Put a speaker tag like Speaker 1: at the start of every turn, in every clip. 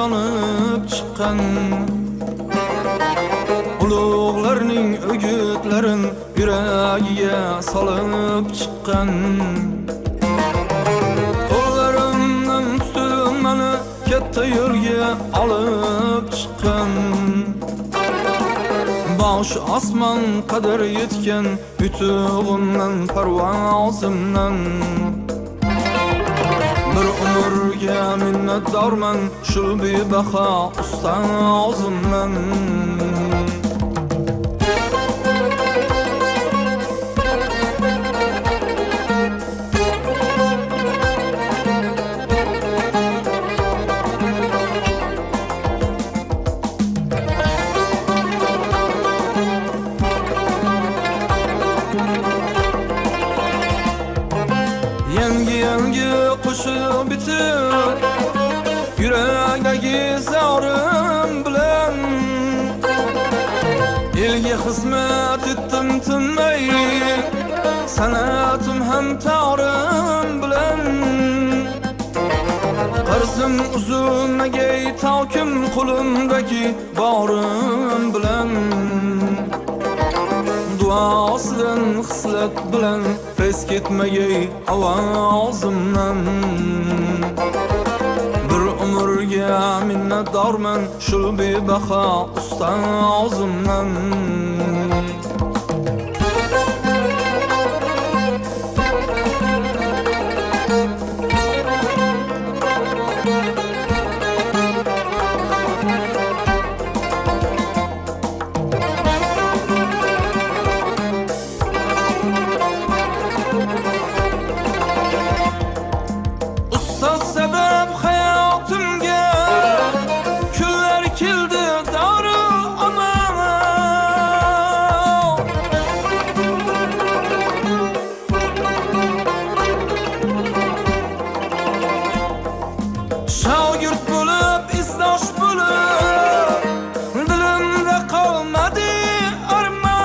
Speaker 1: yonib chiqqan ulug'larning o'gitlarin yuragiga solib chiqqan qo'llarimdan tutib meni katta yo'lga olib chiqqan bosh osmon qadar yetgan yutug'imdan parvozimdan bir umrga minnatdorman shu bebaho ustozimdan yangi qo'shiq bitib yurakdagi zorim bilan elga xizmat etdim tinmay san'atim ham torim bilan qarzim uzun nagay tokim qo'limdagi borim bilan duosidan xislat bilan pes ketmagay ovozimdan bir umrga minnatdorman shu bebaho ustozimdan sebep hayatimga kunlar keldi dori aman shogird bo'lib izdosh bo'lib dilimda qolmadi armon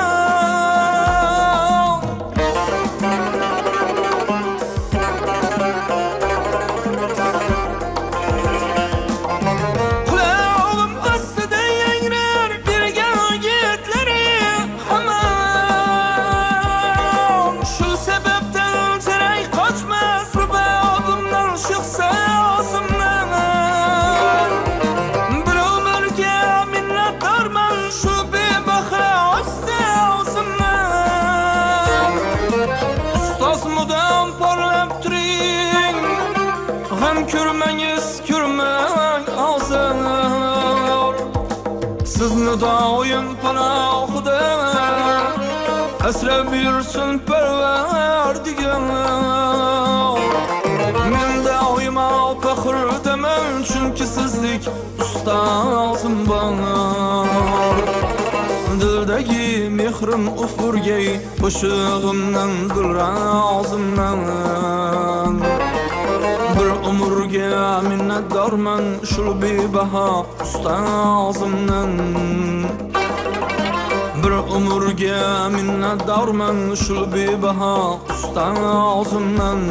Speaker 1: mudam parlab turing g'am ko'rmangiz ko'rmang hozir sizni doim panohida asrab yursin Parvardigor men doimo faxrdaman chunki sizlik ustozim bor dildagi mehrim ufurgay qo'shig'imdan dilrazimdan bir umrga minnatdorman shu bebaho ustozimdan bir umrga minnatdorman shu bebaho ustozimdan